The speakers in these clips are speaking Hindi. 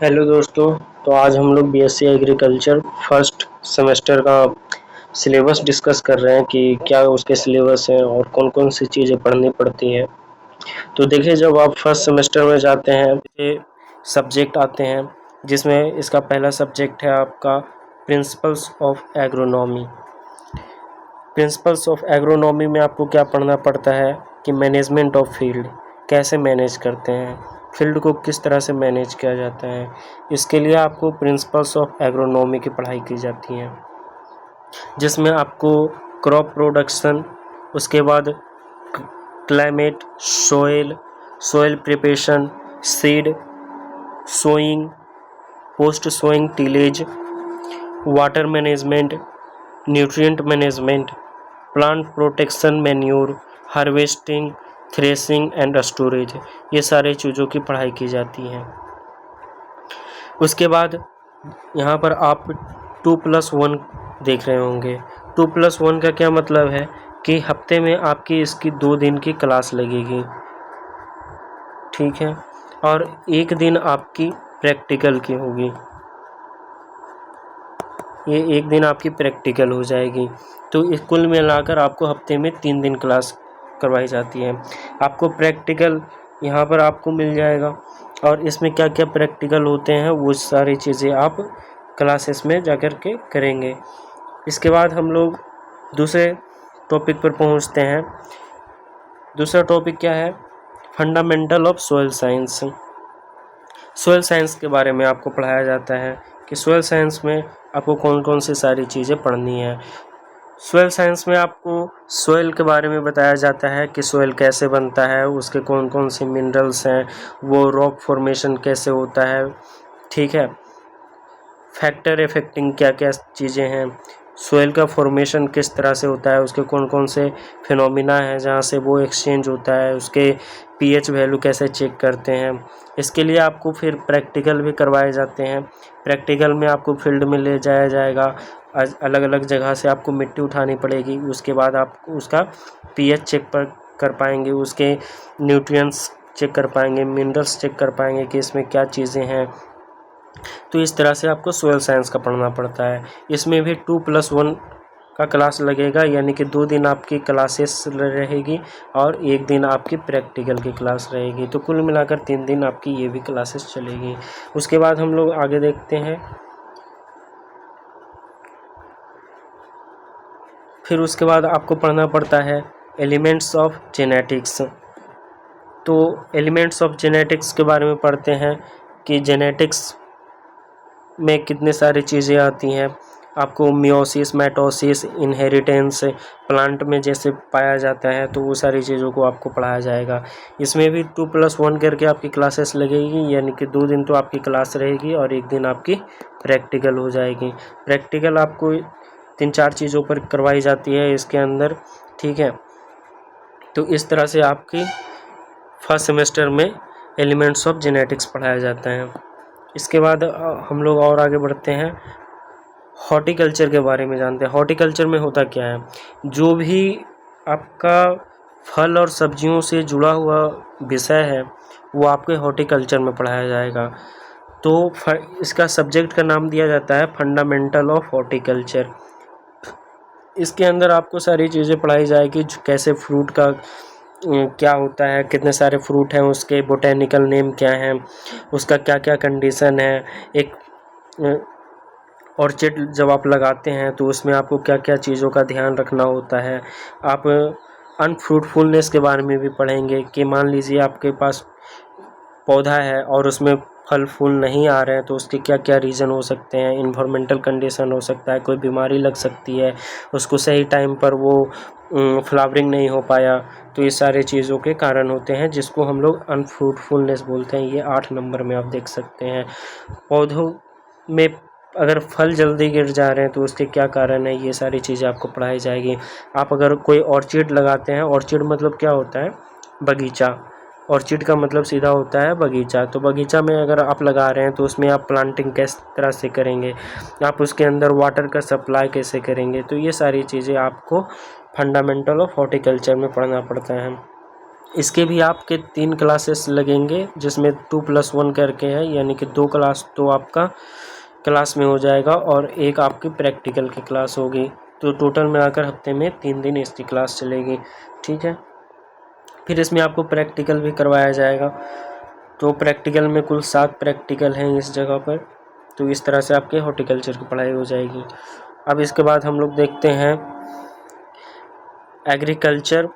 हेलो दोस्तों। तो आज हम लोग बीएससी एग्रीकल्चर फर्स्ट सेमेस्टर का सिलेबस डिस्कस कर रहे हैं कि क्या उसके सिलेबस हैं और कौन कौन सी चीज़ें पढ़नी पड़ती हैं। तो देखिए, जब आप फर्स्ट सेमेस्टर में जाते हैं ये सब्जेक्ट आते हैं, जिसमें इसका पहला सब्जेक्ट है आपका principles of agronomy. Principles of agronomy में आपको क्या पढ़ना पड़ता है कि मैनेजमेंट ऑफ फील्ड, कैसे मैनेज करते हैं, फील्ड को किस तरह से मैनेज किया जाता है। इसके लिए आपको प्रिंसिपल्स ऑफ एग्रोनॉमी की पढ़ाई की जाती है, जिसमें आपको क्रॉप प्रोडक्शन, उसके बाद climate, soil preparation, seed sowing, post sowing tillage, water management, nutrient management, plant protection, manure, harvesting, threshing and storage, ये सारी चीज़ों की पढ़ाई की जाती है। उसके बाद यहाँ पर आप 2+1 देख रहे होंगे। 2+1 का क्या मतलब है कि हफ्ते में आपकी इसकी 2 दिन की क्लास लगेगी, ठीक है, और 1 दिन आपकी प्रैक्टिकल की होगी। ये 1 दिन आपकी प्रैक्टिकल हो जाएगी। तो इस कुल मिलाकर आपको हफ्ते में 3 दिन क्लास करवाई जाती है। आपको प्रैक्टिकल यहाँ पर आपको मिल जाएगा, और इसमें क्या क्या प्रैक्टिकल होते हैं वो सारी चीज़ें आप क्लासेस में जाकर के करेंगे। इसके बाद हम लोग दूसरे टॉपिक पर पहुँचते हैं। दूसरा टॉपिक क्या है? Fundamental of soil science. Soil science के बारे में आपको पढ़ाया जाता है कि सोयल साइंस में आपको कौन कौन सी सारी चीज़ें पढ़नी है। सोयल साइंस में आपको सोयल के बारे में बताया जाता है कि सोयल कैसे बनता है, उसके कौन कौन से मिनरल्स हैं, वो रॉक फॉर्मेशन कैसे होता है, ठीक है, फैक्टर इफेक्टिंग क्या क्या चीज़ें हैं, सोयल का फॉर्मेशन किस तरह से होता है, उसके कौन कौन से फिनोमिना हैं जहाँ से वो एक्सचेंज होता है, उसके पीएच वैल्यू कैसे चेक करते हैं। इसके लिए आपको फिर प्रैक्टिकल भी करवाए जाते हैं। प्रैक्टिकल में आपको फील्ड में ले जाया जाएगा, अलग अलग जगह से आपको मिट्टी उठानी पड़ेगी। उसके बाद आप उसका पीएच चेक कर पाएंगे, उसके न्यूट्रिएंट्स चेक कर पाएंगे, मिनरल्स चेक कर पाएंगे कि इसमें क्या चीज़ें हैं। तो इस तरह से आपको सोयल साइंस का पढ़ना पड़ता है। इसमें भी 2+1 का क्लास लगेगा, यानी कि 2 दिन आपकी क्लासेस रहेगी और 1 दिन आपकी प्रैक्टिकल की क्लास रहेगी। तो कुल मिलाकर 3 दिन आपकी ये भी क्लासेस चलेगी। उसके बाद हम लोग आगे देखते हैं। फिर उसके बाद आपको पढ़ना पड़ता है एलिमेंट्स ऑफ जेनेटिक्स। तो एलिमेंट्स ऑफ जेनेटिक्स के बारे में पढ़ते हैं कि जेनेटिक्स में कितने सारी चीज़ें आती हैं। आपको मियोसिस, माइटोसिस, इनहेरिटेंस, प्लांट में जैसे पाया जाता है, तो वो सारी चीज़ों को आपको पढ़ाया जाएगा। इसमें भी 2+1 करके आपकी क्लासेस लगेगी, यानी कि 2 दिन तो आपकी क्लास रहेगी और 1 दिन आपकी प्रैक्टिकल हो जाएगी। प्रैक्टिकल आपको 3-4 चीज़ों पर करवाई जाती है इसके अंदर, ठीक है। तो इस तरह से आपकी फर्स्ट सेमेस्टर में एलिमेंट्स ऑफ जेनेटिक्स पढ़ाया जाता है। इसके बाद हम लोग और आगे बढ़ते हैं, हॉर्टिकल्चर के बारे में जानते हैं। हॉर्टिकल्चर में होता क्या है? जो भी आपका फल और सब्जियों से जुड़ा हुआ विषय है वो आपके हॉर्टिकल्चर में पढ़ाया जाएगा। तो इसका सब्जेक्ट का नाम दिया जाता है फंडामेंटल ऑफ हॉर्टिकल्चर। इसके अंदर आपको सारी चीज़ें पढ़ाई जाएगी, कैसे फ्रूट का क्या होता है, कितने सारे फ्रूट हैं, उसके बोटेनिकल नेम क्या हैं, उसका क्या क्या कंडीशन है। एक ऑर्चिड जब आप लगाते हैं तो उसमें आपको क्या क्या चीज़ों का ध्यान रखना होता है। आप अनफ्रूटफुलनेस के बारे में भी पढ़ेंगे कि मान लीजिए आपके पास पौधा है और उसमें फल फूल नहीं आ रहे हैं, तो उसके क्या क्या रीज़न हो सकते हैं। इन्वायरमेंटल कंडीशन हो सकता है, कोई बीमारी लग सकती है, उसको सही टाइम पर वो फ्लावरिंग नहीं हो पाया, तो ये सारे चीज़ों के कारण होते हैं, जिसको हम लोग अनफ्रूटफुलनेस बोलते हैं। ये 8 नंबर में आप देख सकते हैं। पौधों में अगर फल जल्दी गिर जा रहे हैं तो उसके क्या कारण है, ये सारी चीज़ें आपको पढ़ाई जाएगी। आप अगर कोई ऑर्चिड लगाते हैं, ऑर्चिड मतलब क्या होता है? बगीचा। ऑर्चिड का मतलब सीधा होता है बगीचा। तो बगीचा में अगर आप लगा रहे हैं तो उसमें आप प्लांटिंग किस तरह से करेंगे, आप उसके अंदर वाटर का सप्लाई कैसे करेंगे, तो ये सारी चीज़ें आपको फंडामेंटल ऑफ हॉर्टिकल्चर में पढ़ना पड़ता है। इसके भी आपके 3 क्लासेस लगेंगे, जिसमें 2+1 करके है, यानी कि 2 क्लास तो आपका क्लास में हो जाएगा और एक आपकी प्रैक्टिकल की क्लास होगी। तो टोटल मिलाकर हफ्ते में 3 दिन इसकी क्लास चलेगी, ठीक है। फिर इसमें आपको प्रैक्टिकल भी करवाया जाएगा। तो प्रैक्टिकल में कुल 7 प्रैक्टिकल हैं इस जगह पर। तो इस तरह से आपके हॉर्टिकल्चर की पढ़ाई हो जाएगी। अब इसके बाद हम लोग देखते हैं एग्रीकल्चर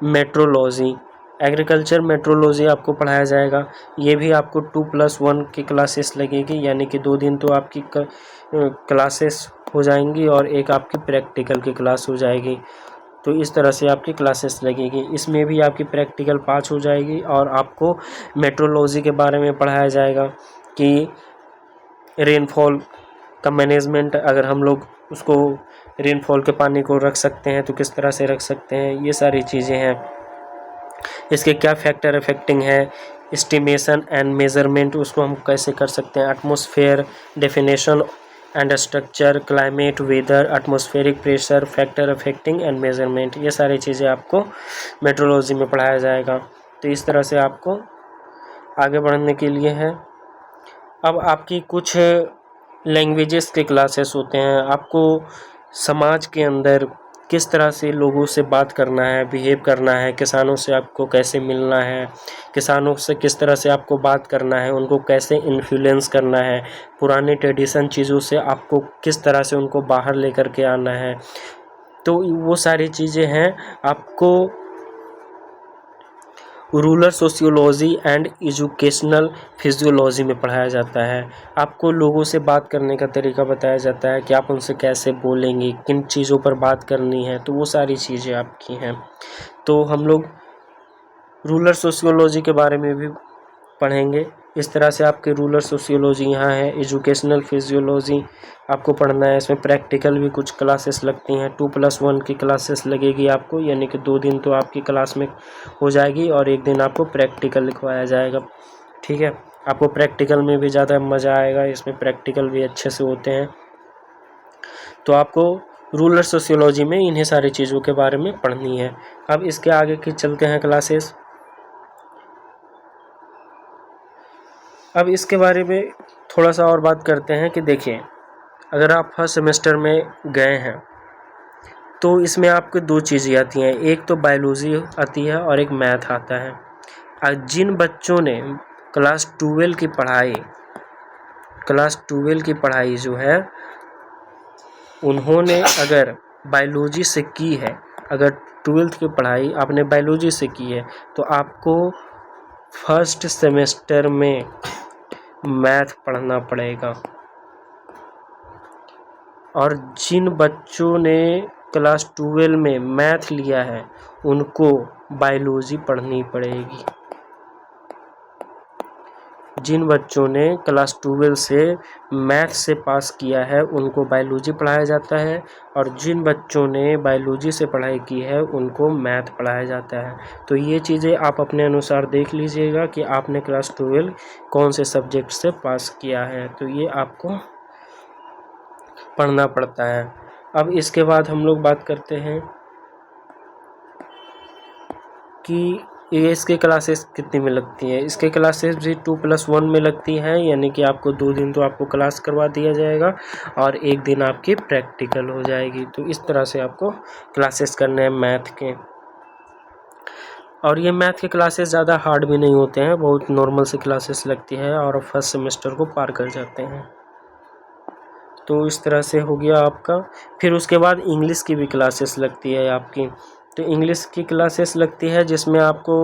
मेट्रोलॉजी। एग्रीकल्चर मेट्रोलॉजी आपको पढ़ाया जाएगा। ये भी आपको 2+1 की क्लासेस लगेगी, यानी कि 2 दिन तो आपकी क्लासेस हो जाएंगी और एक आपकी प्रैक्टिकल की क्लास हो जाएगी। तो इस तरह से आपकी क्लासेस लगेगी। इसमें भी आपकी प्रैक्टिकल 5 हो जाएगी और आपको मेट्रोलॉजी के बारे में पढ़ाया जाएगा कि रेनफॉल का मैनेजमेंट, अगर हम लोग उसको रेनफॉल के पानी को रख सकते हैं तो किस तरह से रख सकते हैं, ये सारी चीज़ें हैं। इसके क्या फैक्टर अफेक्टिंग है, एस्टिमेशन एंड मेजरमेंट उसको हम कैसे कर सकते हैं, atmosphere definition and structure, climate, weather, atmospheric pressure, factor affecting and measurement, ये सारी चीज़ें आपको मेट्रोलॉजी में पढ़ाया जाएगा। तो इस तरह से आपको आगे बढ़ने के लिए है। अब आपकी कुछ लैंग्वेजेस के क्लासेस होते हैं। आपको समाज के अंदर किस तरह से लोगों से बात करना है, बिहेव करना है, किसानों से आपको कैसे मिलना है, किसानों से किस तरह से आपको बात करना है, उनको कैसे इन्फ्लुएंस करना है, पुराने ट्रेडिशन चीज़ों से आपको किस तरह से उनको बाहर लेकर के आना है। तो वो सारी चीज़ें हैं आपको rural sociology and educational physiology में पढ़ाया जाता है। आपको लोगों से बात करने का तरीका बताया जाता है कि आप उनसे कैसे बोलेंगे, किन चीज़ों पर बात करनी है, तो वो सारी चीज़ें आपकी हैं। तो हम लोग रूरल सोशियोलॉजी के बारे में भी पढ़ेंगे। इस तरह से आपके रूरल सोशियोलॉजी यहाँ है। एजुकेशनल फिजियोलॉजी आपको पढ़ना है। इसमें प्रैक्टिकल भी कुछ क्लासेस लगती हैं। 2+1 की क्लासेस लगेगी आपको, यानी कि 2 दिन तो आपकी क्लास में हो जाएगी और 1 दिन आपको प्रैक्टिकल लिखवाया जाएगा, ठीक है। आपको प्रैक्टिकल में भी ज़्यादा मज़ा आएगा, इसमें प्रैक्टिकल भी अच्छे से होते हैं। तो आपको रूरल सोशियोलॉजी में इन्हीं सारी चीज़ों के बारे में पढ़नी है। अब इसके आगे की चलते हैं क्लासेस। अब इसके बारे में थोड़ा सा और बात करते हैं कि देखिए, अगर आप फर्स्ट सेमेस्टर में गए हैं तो इसमें आपको 2 चीज़ें आती हैं, एक तो बायोलॉजी आती है और एक मैथ आता है। जिन बच्चों ने क्लास 12 की पढ़ाई जो है उन्होंने अगर बायोलॉजी से की है, अगर 12th की पढ़ाई आपने बायोलॉजी से की है तो आपको फर्स्ट सेमेस्टर में मैथ पढ़ना पड़ेगा। और जिन बच्चों ने क्लास 12 में मैथ लिया है उनको बायोलॉजी पढ़नी पड़ेगी। जिन बच्चों ने क्लास 12 से मैथ से पास किया है उनको बायोलॉजी पढ़ाया जाता है, और जिन बच्चों ने बायोलॉजी से पढ़ाई की है उनको मैथ पढ़ाया जाता है। तो ये चीज़ें आप अपने अनुसार देख लीजिएगा कि आपने क्लास 12 कौन से सब्जेक्ट से पास किया है, तो ये आपको पढ़ना पड़ता है। अब इसके बाद हम लोग बात करते हैं कि ये इसके क्लासेस कितने में लगती है। इसके क्लासेस भी 2+1 में लगती है, यानी कि आपको 2 दिन तो आपको क्लास करवा दिया जाएगा और 1 दिन आपकी प्रैक्टिकल हो जाएगी। तो इस तरह से आपको क्लासेस करने हैं मैथ के। और ये मैथ के क्लासेस ज़्यादा हार्ड भी नहीं होते हैं, बहुत नॉर्मल से क्लासेस लगती है और फर्स्ट सेमेस्टर को पार कर जाते हैं। तो इस तरह से हो गया आपका। फिर उसके बाद इंग्लिश की भी क्लासेस लगती है आपकी। तो इंग्लिश की क्लासेस लगती है जिसमें आपको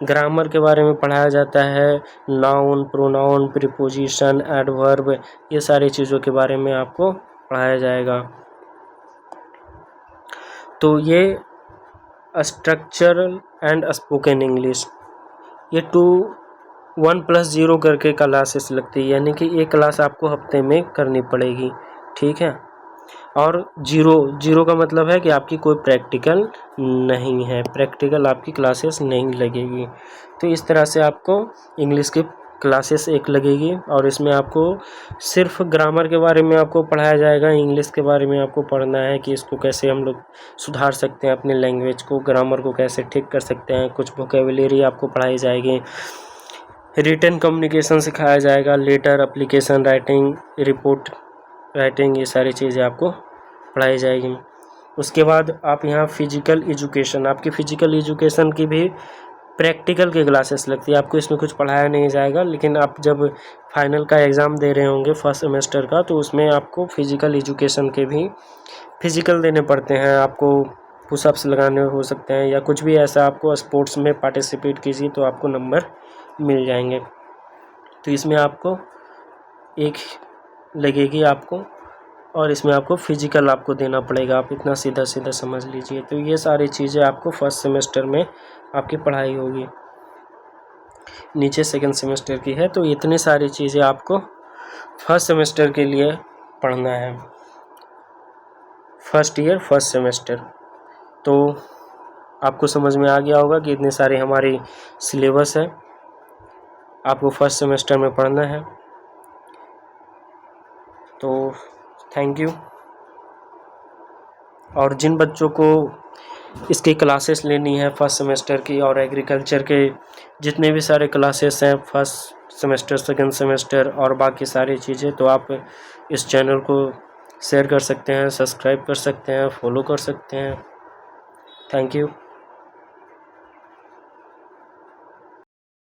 ग्रामर के बारे में पढ़ाया जाता है, नाउन, प्रोनाउन, प्रीपोजिशन, एडवर्ब, ये सारी चीज़ों के बारे में आपको पढ़ाया जाएगा। तो ये स्ट्रक्चरल एंड स्पोकन इंग्लिश, ये 1+0 करके क्लासेस लगती है, यानी कि एक क्लास आपको हफ्ते में करनी पड़ेगी, ठीक है। और 0 का मतलब है कि आपकी कोई प्रैक्टिकल नहीं है, प्रैक्टिकल आपकी क्लासेस नहीं लगेगी। तो इस तरह से आपको इंग्लिश की क्लासेस एक लगेगी और इसमें आपको सिर्फ ग्रामर के बारे में आपको पढ़ाया जाएगा। इंग्लिश के बारे में आपको पढ़ना है कि इसको कैसे हम लोग सुधार सकते हैं, अपने लैंग्वेज को, ग्रामर को कैसे ठीक कर सकते हैं। कुछ वोकेबुलरी आपको पढ़ाई जाएगी। रिटन कम्युनिकेशन सिखाया जाएगा, letter, application writing, report writing, ये सारी चीज़ें आपको पढ़ाई जाएगी। उसके बाद आप यहाँ फिजिकल एजुकेशन, आपकी फ़िजिकल एजुकेशन की भी प्रैक्टिकल की क्लासेस लगती है। आपको इसमें कुछ पढ़ाया नहीं जाएगा, लेकिन आप जब फाइनल का एग्ज़ाम दे रहे होंगे फर्स्ट सेमेस्टर का, तो उसमें आपको फिजिकल एजुकेशन के भी फिजिकल देने पड़ते हैं। आपको पुशअप्स लगाने हो सकते हैं या कुछ भी ऐसा, आपको स्पोर्ट्स में पार्टिसिपेट कीजिए तो आपको नंबर मिल जाएंगे। तो इसमें आपको एक लगेगी आपको, और इसमें आपको फिजिकल आपको देना पड़ेगा। आप इतना सीधा सीधा समझ लीजिए। तो ये सारी चीज़ें आपको फर्स्ट सेमेस्टर में आपकी पढ़ाई होगी। नीचे सेकंड सेमेस्टर की है। तो इतनी सारी चीज़ें आपको फर्स्ट सेमेस्टर के लिए पढ़ना है, फर्स्ट ईयर फर्स्ट सेमेस्टर। तो आपको समझ में आ गया होगा कि इतने सारे हमारी सिलेबस है, आपको फर्स्ट सेमेस्टर में पढ़ना है। तो थैंक यू। और जिन बच्चों को इसकी क्लासेस लेनी है फर्स्ट सेमेस्टर की, और एग्रीकल्चर के जितने भी सारे क्लासेस हैं फर्स्ट सेमेस्टर, सेकंड सेमेस्टर और बाकी सारी चीज़ें, तो आप इस चैनल को शेयर कर सकते हैं, सब्सक्राइब कर सकते हैं, फॉलो कर सकते हैं। Thank you.